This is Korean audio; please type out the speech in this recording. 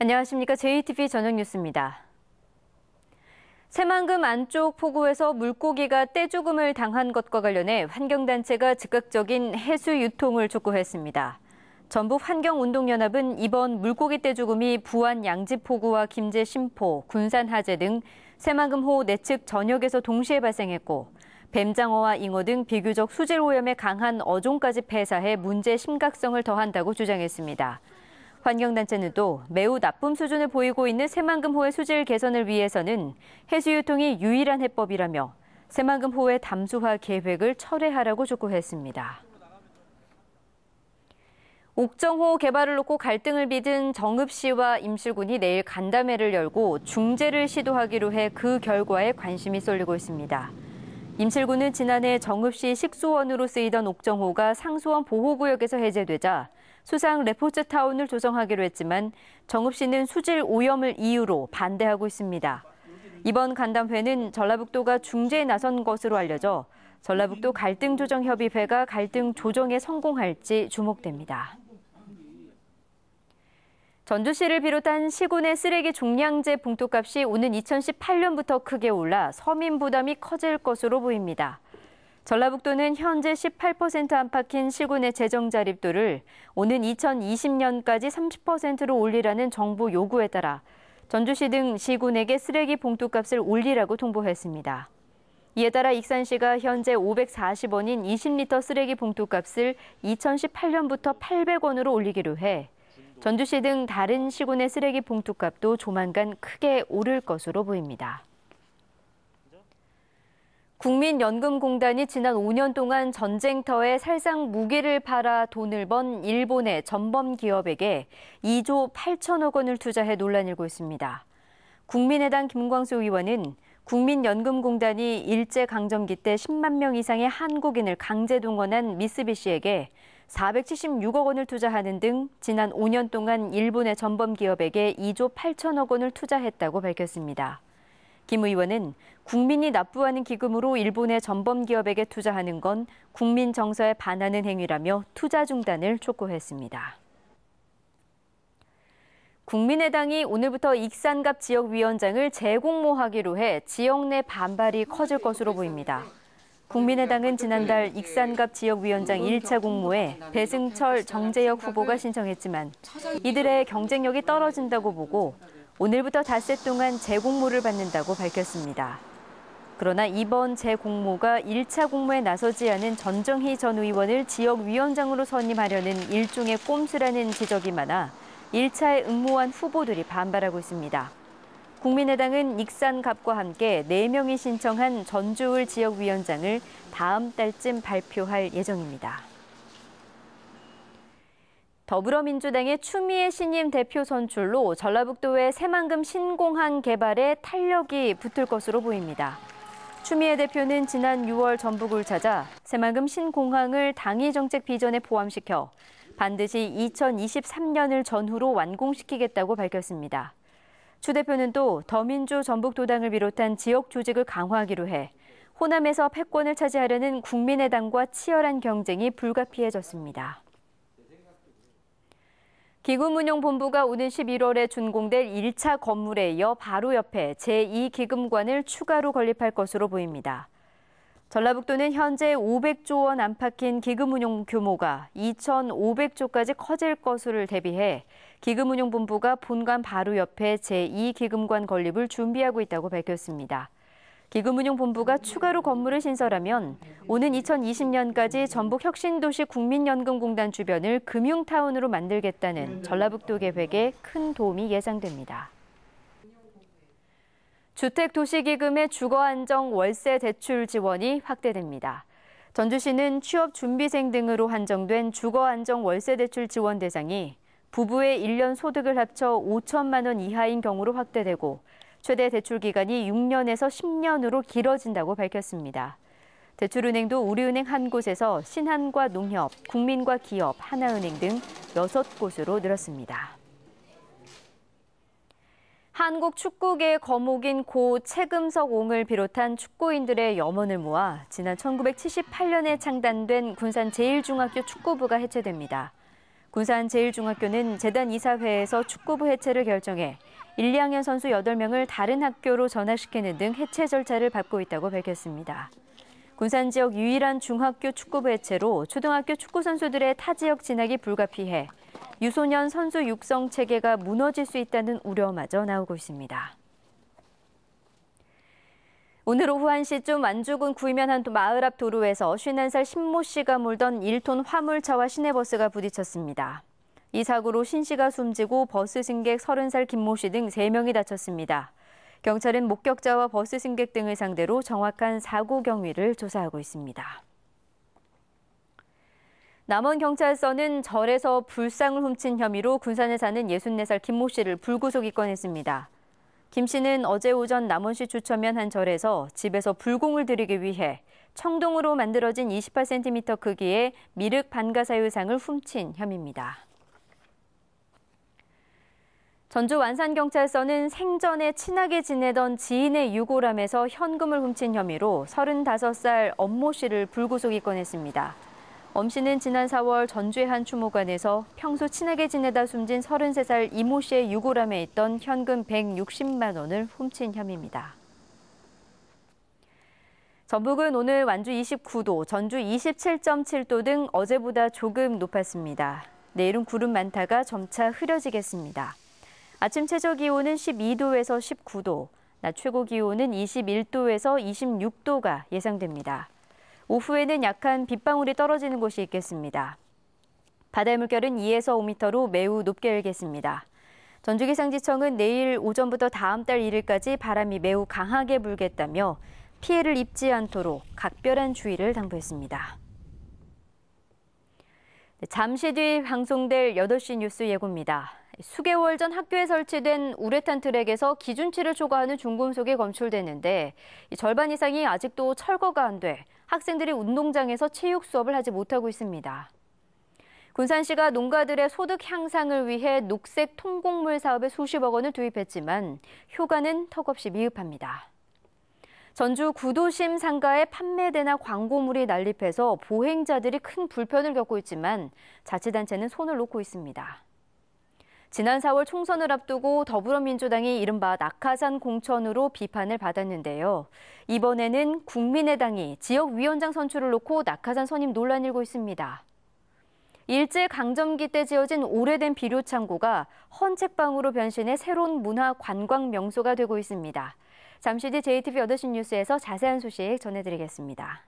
안녕하십니까. JTV 저녁 뉴스입니다. 새만금 안쪽 포구에서 물고기가 떼죽음을 당한 것과 관련해 환경단체가 즉각적인 해수 유통을 촉구했습니다. 전북환경운동연합은 이번 물고기 떼죽음이 부안 양지포구와 김제 신포, 군산 하제 등 새만금호 내측 전역에서 동시에 발생했고 뱀장어와 잉어 등 비교적 수질 오염에 강한 어종까지 폐사해 문제 심각성을 더한다고 주장했습니다. 환경단체는 또 매우 나쁨 수준을 보이고 있는 새만금호의 수질 개선을 위해서는 해수 유통이 유일한 해법이라며 새만금호의 담수화 계획을 철회하라고 촉구했습니다. 옥정호 개발을 놓고 갈등을 빚은 정읍시와 임실군이 내일 간담회를 열고 중재를 시도하기로 해 그 결과에 관심이 쏠리고 있습니다. 임실군은 지난해 정읍시 식수원으로 쓰이던 옥정호가 상수원 보호구역에서 해제되자 수상 레포츠타운을 조성하기로 했지만 정읍시는 수질 오염을 이유로 반대하고 있습니다. 이번 간담회는 전라북도가 중재에 나선 것으로 알려져 전라북도 갈등조정협의회가 갈등 조정에 성공할지 주목됩니다. 전주시를 비롯한 시군의 쓰레기 종량제 봉투값이 오는 2018년부터 크게 올라 서민 부담이 커질 것으로 보입니다. 전라북도는 현재 18% 안팎인 시군의 재정 자립도를 오는 2020년까지 30%로 올리라는 정부 요구에 따라 전주시 등 시군에게 쓰레기 봉투값을 올리라고 통보했습니다. 이에 따라 익산시가 현재 540원인 20리터 쓰레기 봉투값을 2018년부터 800원으로 올리기로 해 전주시 등 다른 시군의 쓰레기 봉투값도 조만간 크게 오를 것으로 보입니다. 국민연금공단이 지난 5년 동안 전쟁터에 살상 무기를 팔아 돈을 번 일본의 전범 기업에게 2조 8천억 원을 투자해 논란이 일고 있습니다. 국민의당 김광수 의원은 국민연금공단이 일제강점기 때 10만 명 이상의 한국인을 강제 동원한 미쓰비시에게 476억 원을 투자하는 등 지난 5년 동안 일본의 전범 기업에게 2조 8천억 원을 투자했다고 밝혔습니다. 김 의원은 국민이 납부하는 기금으로 일본의 전범 기업에게 투자하는 건 국민 정서에 반하는 행위라며 투자 중단을 촉구했습니다. 국민의당이 오늘부터 익산갑 지역위원장을 재공모하기로 해 지역 내 반발이 커질 것으로 보입니다. 국민의당은 지난달 익산갑 지역위원장 1차 공모에 배승철, 정재혁 후보가 신청했지만 이들의 경쟁력이 떨어진다고 보고 오늘부터 닷새 동안 재공모를 받는다고 밝혔습니다. 그러나 이번 재공모가 1차 공모에 나서지 않은 전정희 전 의원을 지역위원장으로 선임하려는 일종의 꼼수라는 지적이 많아 1차에 응모한 후보들이 반발하고 있습니다. 국민의당은 익산갑과 함께 4명이 신청한 전주을 지역위원장을 다음 달쯤 발표할 예정입니다. 더불어민주당의 추미애 신임 대표 선출로 전라북도의 새만금 신공항 개발에 탄력이 붙을 것으로 보입니다. 추미애 대표는 지난 6월 전북을 찾아 새만금 신공항을 당이 정책 비전에 포함시켜 반드시 2023년을 전후로 완공시키겠다고 밝혔습니다. 추 대표는 또 더민주 전북도당을 비롯한 지역 조직을 강화하기로 해 호남에서 패권을 차지하려는 국민의당과 치열한 경쟁이 불가피해졌습니다. 기금운용본부가 오는 11월에 준공될 1차 건물에 이어 바로 옆에 제2기금관을 추가로 건립할 것으로 보입니다. 전라북도는 현재 500조 원 안팎인 기금운용 규모가 2,500조까지 커질 것을 대비해 기금운용본부가 본관 바로 옆에 제2기금관 건립을 준비하고 있다고 밝혔습니다. 기금운용본부가 추가로 건물을 신설하면 오는 2020년까지 전북혁신도시 국민연금공단 주변을 금융타운으로 만들겠다는 전라북도 계획에 큰 도움이 예상됩니다. 주택도시기금의 주거안정 월세 대출 지원이 확대됩니다. 전주시는 취업준비생 등으로 한정된 주거안정 월세 대출 지원 대상이 부부의 1년 소득을 합쳐 5천만 원 이하인 경우로 확대되고 최대 대출 기간이 6년에서 10년으로 길어진다고 밝혔습니다. 대출은행도 우리은행 한 곳에서 신한과 농협, 국민과 기업, 하나은행 등 6곳으로 늘었습니다. 한국 축구계의 거목인 고 최금석 옹을 비롯한 축구인들의 염원을 모아 지난 1978년에 창단된 군산 제1중학교 축구부가 해체됩니다. 군산제일중학교는 재단 이사회에서 축구부 해체를 결정해 1, 2학년 선수 8명을 다른 학교로 전학시키는 등 해체 절차를 밟고 있다고 밝혔습니다. 군산 지역 유일한 중학교 축구부 해체로 초등학교 축구 선수들의 타 지역 진학이 불가피해 유소년 선수 육성 체계가 무너질 수 있다는 우려마저 나오고 있습니다. 오늘 오후 1시쯤 완주군 구이면 한 마을 앞 도로에서 51살 신모 씨가 몰던 1톤 화물차와 시내버스가 부딪혔습니다. 이 사고로 신 씨가 숨지고 버스 승객 30살 김모 씨 등 3명이 다쳤습니다. 경찰은 목격자와 버스 승객 등을 상대로 정확한 사고 경위를 조사하고 있습니다. 남원경찰서는 절에서 불상을 훔친 혐의로 군산에 사는 64살 김모 씨를 불구속 입건했습니다. 김 씨는 어제 오전 남원시 주천면 한 절에서 집에서 불공을 들이기 위해 청동으로 만들어진 28cm 크기의 미륵 반가사유상을 훔친 혐의입니다. 전주 완산경찰서는 생전에 친하게 지내던 지인의 유골함에서 현금을 훔친 혐의로 35살 엄모 씨를 불구속 입건했습니다. 엄 씨는 지난 4월 전주의 한 추모관에서 평소 친하게 지내다 숨진 33살 이모 씨의 유골함에 있던 현금 160만 원을 훔친 혐의입니다. 전북은 오늘 완주 29도, 전주 27.7도 등 어제보다 조금 높았습니다. 내일은 구름 많다가 점차 흐려지겠습니다. 아침 최저 기온은 12도에서 19도, 낮 최고 기온은 21도에서 26도가 예상됩니다. 오후에는 약한 빗방울이 떨어지는 곳이 있겠습니다. 바다의 물결은 2에서 5m로 매우 높게 일겠습니다. 전주기상지청은 내일 오전부터 다음 달 1일까지 바람이 매우 강하게 불겠다며 피해를 입지 않도록 각별한 주의를 당부했습니다. 잠시 뒤 방송될 8시 뉴스 예고입니다. 수개월 전 학교에 설치된 우레탄 트랙에서 기준치를 초과하는 중금속이 검출됐는데 절반 이상이 아직도 철거가 안 돼 학생들이 운동장에서 체육 수업을 하지 못하고 있습니다. 군산시가 농가들의 소득 향상을 위해 녹색 통곡물 사업에 수십억 원을 투입했지만 효과는 턱없이 미흡합니다. 전주 구도심 상가에 판매대나 광고물이 난립해서 보행자들이 큰 불편을 겪고 있지만 자치단체는 손을 놓고 있습니다. 지난 4월 총선을 앞두고 더불어민주당이 이른바 낙하산 공천으로 비판을 받았는데요. 이번에는 국민의당이 지역위원장 선출을 놓고 낙하산 선임 논란이 일고 있습니다. 일제강점기 때 지어진 오래된 비료창고가 헌책방으로 변신해 새로운 문화 관광 명소가 되고 있습니다. 잠시 뒤 JTBC 8시 뉴스에서 자세한 소식 전해드리겠습니다.